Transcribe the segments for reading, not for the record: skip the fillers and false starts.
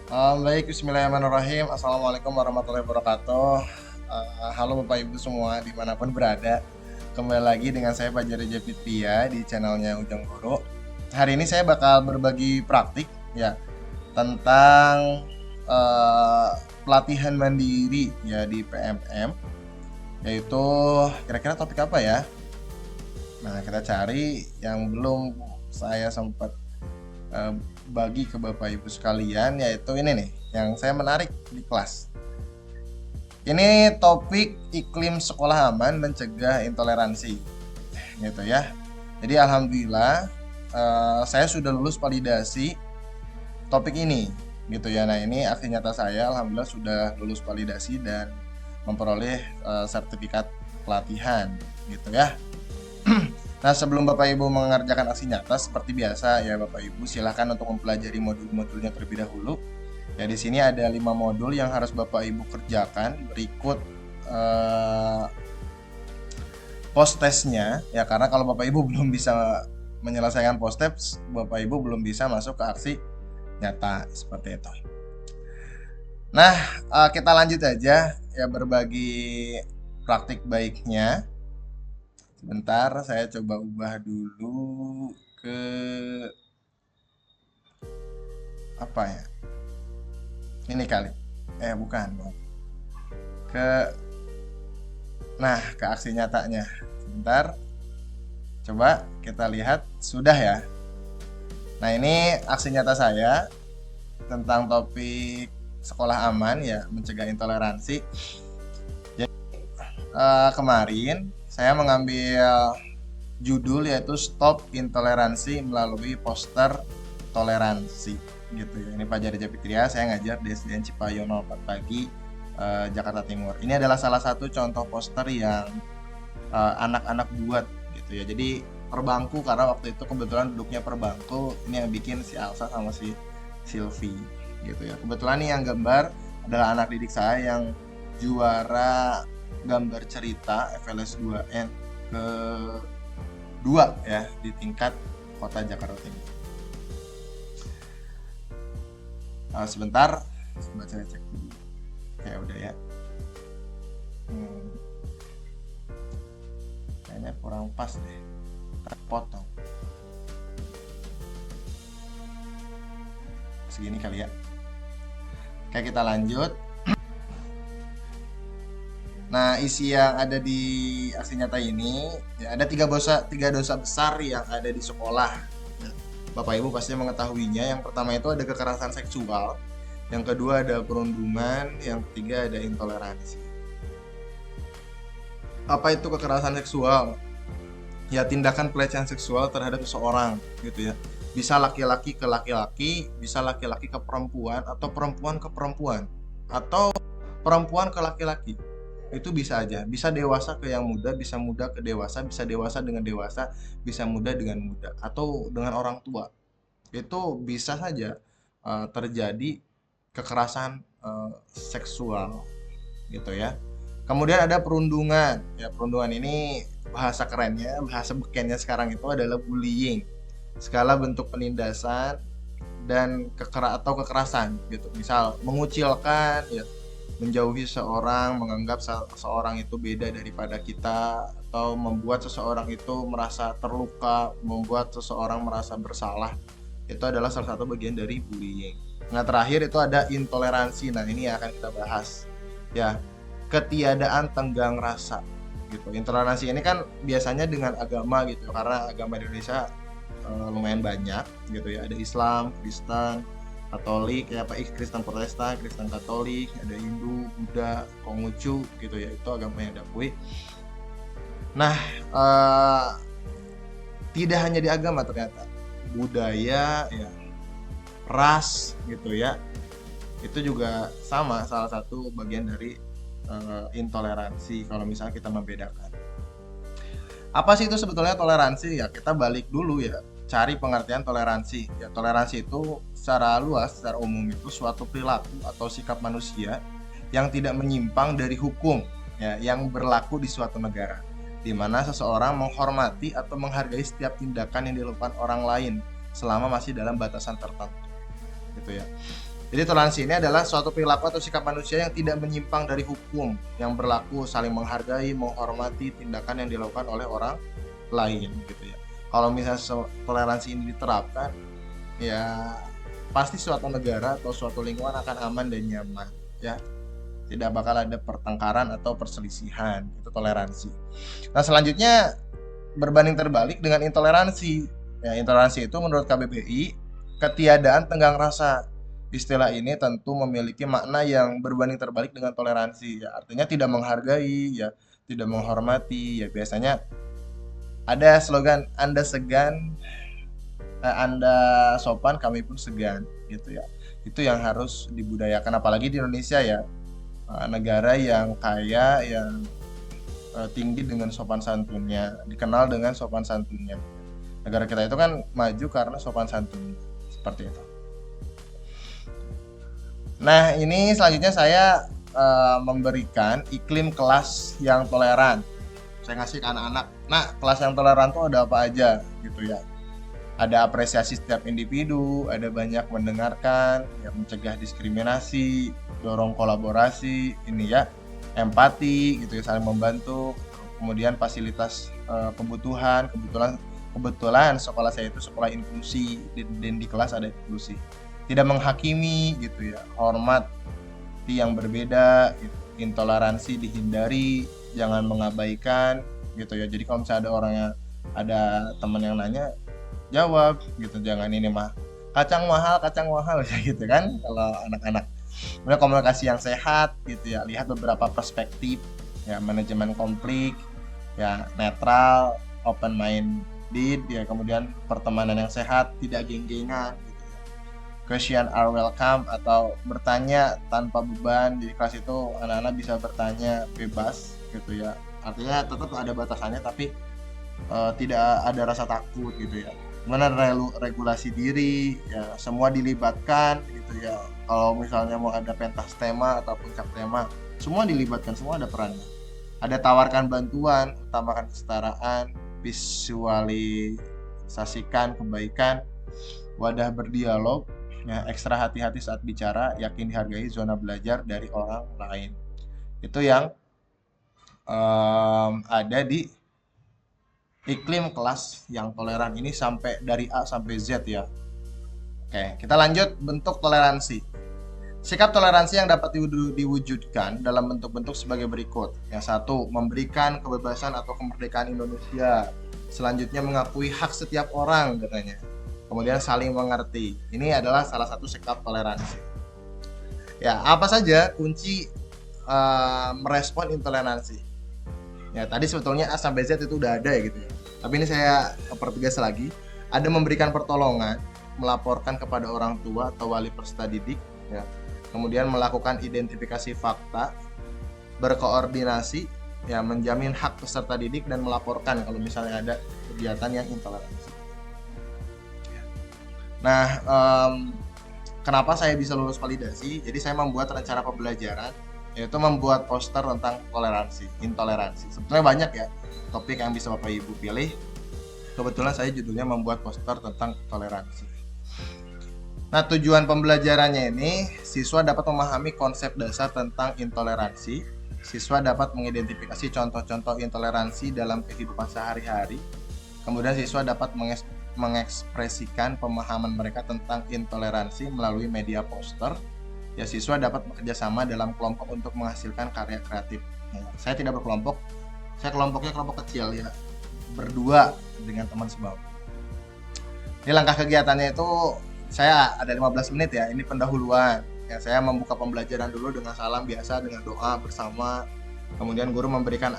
Baik, bismillahirrahmanirrahim. Assalamualaikum warahmatullahi wabarakatuh. Halo Bapak Ibu semua dimanapun berada. Kembali lagi dengan saya Fajar Fitria di channelnya Ujang Guru. Hari ini saya bakal berbagi praktik ya tentang eh, pelatihan mandiri ya di PMM, yaitu kira-kira topik apa ya? Nah, kita cari yang belum saya sempat eh, bagi ke Bapak Ibu sekalian, yaitu ini nih yang saya menarik di kelas. Ini topik iklim sekolah aman mencegah intoleransi gitu ya. Jadi alhamdulillah saya sudah lulus validasi topik ini gitu ya. Nah, ini aksi nyata saya alhamdulillah sudah lulus validasi dan memperoleh sertifikat pelatihan gitu ya. Nah, sebelum Bapak Ibu mengerjakan aksi nyata seperti biasa ya Bapak Ibu, silahkan untuk mempelajari modul-modulnya terlebih dahulu. Ya, di sini ada 5 modul yang harus Bapak Ibu kerjakan berikut eh, post testnya ya, karena kalau Bapak Ibu belum bisa menyelesaikan post test, Bapak Ibu belum bisa masuk ke aksi nyata seperti itu. Nah, kita lanjut aja ya berbagi praktik baiknya. Sebentar, saya coba ubah dulu ke apa ya? Ini kali. Bukan. Ke ke aksi nyatanya. Sebentar. Coba kita lihat sudah ya. Nah, ini aksi nyata saya tentang topik sekolah aman ya, mencegah intoleransi. Jadi kemarin saya mengambil judul yaitu Stop Intoleransi melalui poster toleransi gitu ya. Ini Fajar Fitria, saya ngajar di SDN Cipayono 4 pagi, Jakarta Timur. Ini adalah salah satu contoh poster yang anak-anak buat gitu ya. Jadi per bangku, karena waktu itu kebetulan duduknya per bangku. Ini yang bikin si Alsa sama si Silvi gitu ya. Kebetulan nih yang gambar adalah anak didik saya yang juara gambar cerita FLS 2N ke 2 ya di tingkat kota Jakarta Timur. Sebentar, coba saya cek dulu. Kayak udah ya. Kayaknya kurang pas deh, terpotong. Segini kali ya. Oke, kita lanjut. Nah, isi yang ada di aksi nyata ini ya, ada tiga dosa besar yang ada di sekolah. Ya, Bapak Ibu pasti mengetahuinya. Yang pertama itu ada kekerasan seksual, yang kedua ada perundungan, yang ketiga ada intoleransi. Apa itu kekerasan seksual? Ya, tindakan pelecehan seksual terhadap seseorang gitu ya. Bisa laki-laki ke laki-laki, bisa laki-laki ke perempuan, atau perempuan ke perempuan, atau perempuan ke laki-laki. Itu bisa aja, bisa dewasa ke yang muda, bisa muda ke dewasa, bisa dewasa dengan dewasa, bisa muda dengan muda, atau dengan orang tua. Itu bisa saja terjadi kekerasan seksual gitu ya. Kemudian ada perundungan. Ya, perundungan ini bahasa kerennya, bahasa bekennya sekarang itu adalah bullying. Skala bentuk penindasan dan kekerasan gitu. Misal mengucilkan ya, menjauhi seorang, menganggap seseorang itu beda daripada kita, atau membuat seseorang itu merasa terluka, membuat seseorang merasa bersalah. Itu adalah salah satu bagian dari bullying. Nah, terakhir itu ada intoleransi. Nah, ini yang akan kita bahas. Ya, ketiadaan tenggang rasa gitu. Intoleransi ini kan biasanya dengan agama gitu, karena agama di Indonesia lumayan banyak gitu ya. Ada Islam, Kristen, Katolik, ya apa Kristen Protestan, Kristen Katolik, ada Hindu, Buddha, Konghucu gitu ya. Itu agama yang diakui. Nah, tidak hanya di agama, ternyata budaya ya, ras gitu ya. Itu juga sama salah satu bagian dari intoleransi kalau misalnya kita membedakan. Apa sih itu sebetulnya toleransi? Ya, kita balik dulu ya, cari pengertian toleransi. Ya, toleransi itu secara luas, secara umum itu suatu perilaku atau sikap manusia yang tidak menyimpang dari hukum ya, yang berlaku di suatu negara, di mana seseorang menghormati atau menghargai setiap tindakan yang dilakukan orang lain selama masih dalam batasan tertentu gitu ya. Jadi toleransi ini adalah suatu perilaku atau sikap manusia yang tidak menyimpang dari hukum, yang berlaku saling menghargai, menghormati tindakan yang dilakukan oleh orang lain gitu ya. Kalau misalnya toleransi ini diterapkan, ya pasti suatu negara atau suatu lingkungan akan aman dan nyaman ya. Tidak bakal ada pertengkaran atau perselisihan, itu toleransi. Nah, selanjutnya berbanding terbalik dengan intoleransi. Ya, intoleransi itu menurut KBBI ketiadaan tenggang rasa. Istilah ini tentu memiliki makna yang berbanding terbalik dengan toleransi. Ya, artinya tidak menghargai, ya, tidak menghormati. Ya, biasanya ada slogan Anda segan, Anda sopan, kami pun segan, gitu ya. Itu yang harus dibudayakan, apalagi di Indonesia ya, negara yang kaya, yang tinggi dengan sopan santunnya, dikenal dengan sopan santunnya. Negara kita itu kan maju karena sopan santun, seperti itu. Nah, ini selanjutnya saya memberikan iklim kelas yang toleran. Saya ngasih ke anak-anak. Nah, kelas yang toleran tuh ada apa aja gitu ya. Ada apresiasi setiap individu, ada banyak mendengarkan, ya, mencegah diskriminasi, dorong kolaborasi, ini ya, empati gitu ya, saling membantu, kemudian fasilitas kebutuhan. Kebetulan sekolah saya itu sekolah inklusi, dan di kelas ada inklusi. Tidak menghakimi gitu ya, hormati yang berbeda gitu. Intoleransi dihindari, jangan mengabaikan gitu ya. Jadi kalau misalnya ada orang yang ada teman yang nanya, jawab gitu, jangan ini mah kacang mahal ya gitu kan kalau anak-anak. Kemudian komunikasi yang sehat gitu ya, lihat beberapa perspektif ya, manajemen konflik ya, netral, open minded ya, kemudian pertemanan yang sehat, tidak geng-gengan gitu ya. Question are welcome atau bertanya tanpa beban. Di kelas itu anak-anak bisa bertanya bebas gitu ya, artinya tetap ada batasannya tapi tidak ada rasa takut gitu ya. Mana regulasi diri ya, semua dilibatkan gitu ya. Kalau misalnya mau ada pentas tema atau puncak tema, semua dilibatkan, semua ada perannya. Ada tawarkan bantuan, utamakan kesetaraan, visualisasikan kebaikan, wadah berdialog ya, ekstra hati-hati saat bicara, yakin dihargai, zona belajar dari orang lain. Itu yang ada di iklim kelas yang toleran ini, sampai dari A sampai Z ya. Oke, kita lanjut bentuk toleransi. Sikap toleransi yang dapat diwujudkan dalam bentuk-bentuk sebagai berikut. Yang satu, memberikan kebebasan atau kemerdekaan Indonesia. Selanjutnya, mengakui hak setiap orang katanya. Kemudian saling mengerti. Ini adalah salah satu sikap toleransi. Ya, apa saja kunci merespon intoleransi? Ya, tadi sebetulnya A sampai Z itu udah ada ya gitu ya. Tapi ini saya pertegas lagi. Ada memberikan pertolongan, melaporkan kepada orang tua atau wali peserta didik ya. Kemudian melakukan identifikasi fakta, berkoordinasi ya, menjamin hak peserta didik dan melaporkan kalau misalnya ada kegiatan yang intoleransi. Nah, kenapa saya bisa lulus validasi? Jadi saya membuat rencana pembelajaran, yaitu membuat poster tentang intoleransi. Sebetulnya banyak ya topik yang bisa Bapak Ibu pilih. Kebetulan saya judulnya membuat poster tentang toleransi. Nah, tujuan pembelajarannya ini, siswa dapat memahami konsep dasar tentang intoleransi. Siswa dapat mengidentifikasi contoh-contoh intoleransi dalam kehidupan sehari-hari. Kemudian siswa dapat mengekspresikan pemahaman mereka tentang intoleransi melalui media poster. Ya, siswa dapat bekerjasama dalam kelompok untuk menghasilkan karya kreatif. Ya, saya tidak berkelompok, saya kelompoknya kelompok kecil ya, berdua dengan teman sebangku. Ini langkah kegiatannya itu, saya ada 15 menit ya, ini pendahuluan. Ya, saya membuka pembelajaran dulu dengan salam biasa, dengan doa bersama. Kemudian guru memberikan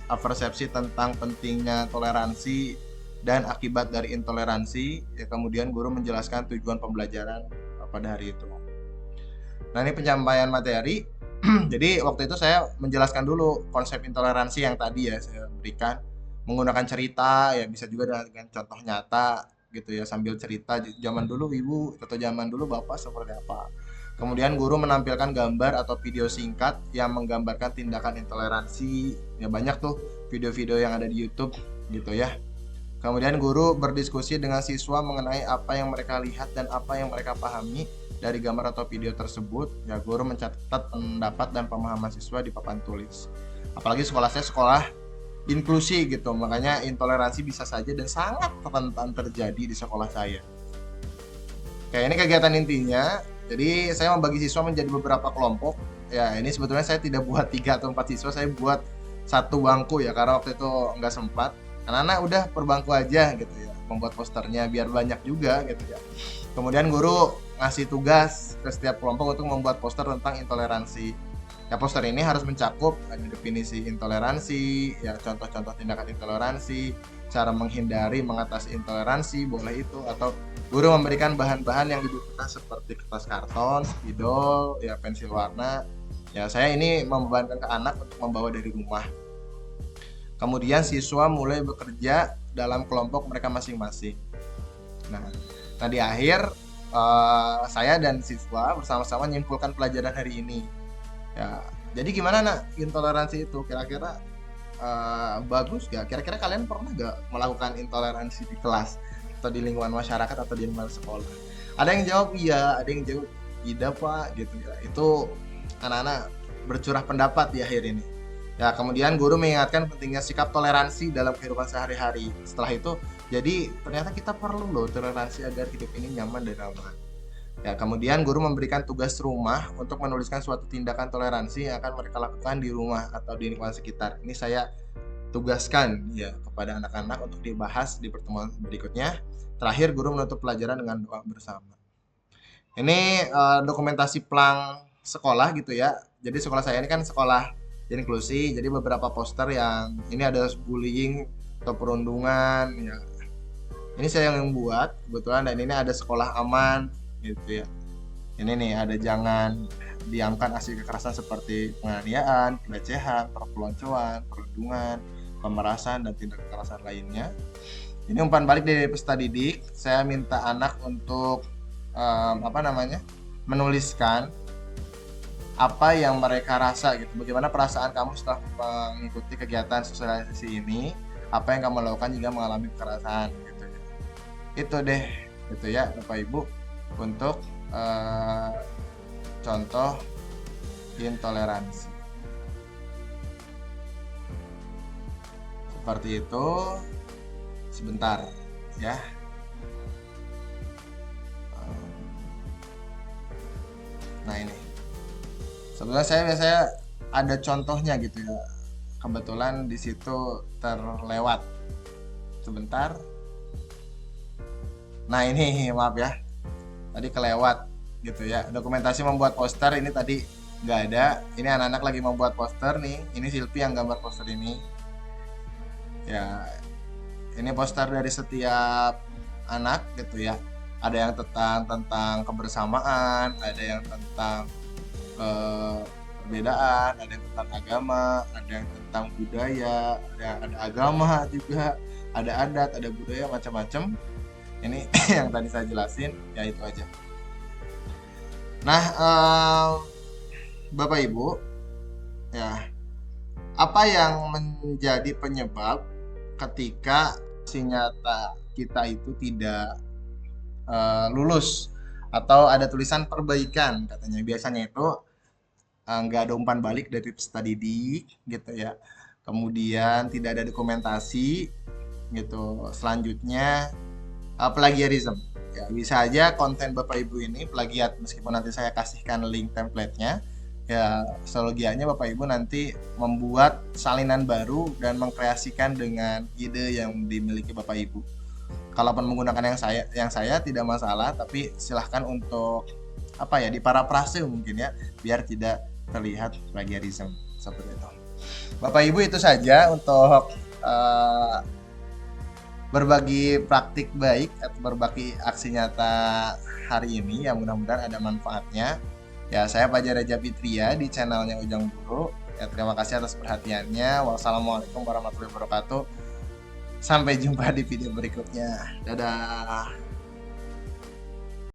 persepsi tentang pentingnya toleransi dan akibat dari intoleransi. Ya, kemudian guru menjelaskan tujuan pembelajaran pada hari itu. Nah, ini penyampaian materi. Jadi waktu itu saya menjelaskan dulu konsep intoleransi yang tadi ya saya berikan, menggunakan cerita ya, bisa juga dengan contoh nyata gitu ya, sambil cerita zaman dulu ibu atau zaman dulu bapak seperti apa. Kemudian guru menampilkan gambar atau video singkat yang menggambarkan tindakan intoleransi. Ya, banyak tuh video-video yang ada di YouTube gitu ya. Kemudian guru berdiskusi dengan siswa mengenai apa yang mereka lihat dan apa yang mereka pahami dari gambar atau video tersebut, ya guru mencatat pendapat dan pemahaman siswa di papan tulis. Apalagi sekolah saya sekolah inklusi gitu, makanya intoleransi bisa saja dan sangat rentan terjadi di sekolah saya. Kayak ini kegiatan intinya, jadi saya membagi siswa menjadi beberapa kelompok. Ya ini sebetulnya saya tidak buat 3 atau 4 siswa, saya buat satu bangku ya, karena waktu itu nggak sempat. Anak-anak udah per bangku aja gitu ya, membuat posternya biar banyak juga gitu ya. Kemudian guru ngasih tugas ke setiap kelompok untuk membuat poster tentang intoleransi. Ya poster ini harus mencakup definisi intoleransi, ya contoh-contoh tindakan intoleransi, cara menghindari mengatasi intoleransi, boleh itu, atau guru memberikan bahan-bahan yang dibutuhkan seperti kertas karton, spidol, ya pensil warna. Ya saya ini membebankan ke anak untuk membawa dari rumah. Kemudian siswa mulai bekerja dalam kelompok mereka masing-masing. Nah di akhir saya dan siswa bersama-sama menyimpulkan pelajaran hari ini. Ya, jadi gimana nak intoleransi itu? Kira-kira bagus gak? Kira-kira kalian pernah gak melakukan intoleransi di kelas atau di lingkungan masyarakat atau di lingkungan sekolah? Ada yang jawab iya, ada yang jawab tidak pak, gitu ya. Itu anak-anak bercurah pendapat di akhir ini. Ya, kemudian guru mengingatkan pentingnya sikap toleransi dalam kehidupan sehari-hari. Setelah itu, jadi ternyata kita perlu loh toleransi agar hidup ini nyaman dan aman. Ya, kemudian guru memberikan tugas rumah untuk menuliskan suatu tindakan toleransi yang akan mereka lakukan di rumah atau di lingkungan sekitar. Ini saya tugaskan ya kepada anak-anak untuk dibahas di pertemuan berikutnya. Terakhir guru menutup pelajaran dengan doa bersama. Ini dokumentasi plang sekolah gitu ya. Jadi sekolah saya ini kan sekolah inklusi, jadi beberapa poster yang ini ada bullying atau perundungan ya. Ini saya yang buat kebetulan, dan ini ada sekolah aman gitu ya. Ini nih ada jangan diamkan aksi kekerasan seperti penganiayaan, pelecehan, perpeloncoan, perundungan, pemerasan dan tindak kekerasan lainnya. Ini umpan balik dari peserta didik. Saya minta anak untuk menuliskan apa yang mereka rasa gitu. Bagaimana perasaan kamu setelah mengikuti kegiatan sosialisasi ini? Apa yang kamu lakukan jika mengalami kekerasan gitu ya. Itu deh gitu ya Bapak Ibu untuk contoh intoleransi. Seperti itu. Sebentar ya. Nah ini sebenarnya saya biasanya ada contohnya gitu ya. Kebetulan di situ terlewat sebentar. Nah ini maaf ya, tadi kelewat gitu ya. Dokumentasi membuat poster ini tadi nggak ada. Ini anak-anak lagi membuat poster nih. Ini Silpi yang gambar poster ini. Ya, ini poster dari setiap anak gitu ya. Ada yang tentang kebersamaan, ada yang tentang perbedaan, ada yang tentang agama, ada yang tentang budaya, ada agama juga, ada adat, ada budaya, macam-macam. Ini yang tadi saya jelasin, ya itu aja. Nah, Bapak Ibu, ya apa yang menjadi penyebab ketika aksi nyata kita itu tidak lulus atau ada tulisan perbaikan katanya? Biasanya itu nggak ada umpan balik dari peserta didik gitu ya. Kemudian tidak ada dokumentasi gitu. Selanjutnya plagiarism. Ya, bisa aja konten Bapak Ibu ini plagiat meskipun nanti saya kasihkan link template-nya. Ya, solusinya Bapak Ibu nanti membuat salinan baru dan mengkreasikan dengan ide yang dimiliki Bapak Ibu. Kalaupun menggunakan yang saya tidak masalah, tapi silahkan untuk diparafrase mungkin ya, biar tidak terlihat plagiarisme seperti itu. Bapak Ibu, itu saja untuk berbagi praktik baik atau berbagi aksi nyata hari ini yang mudah-mudahan ada manfaatnya. Ya, saya Fajar Reza Fitria di channelnya Ujang Guru. Ya, terima kasih atas perhatiannya. Wassalamualaikum warahmatullahi wabarakatuh. Sampai jumpa di video berikutnya. Dadah.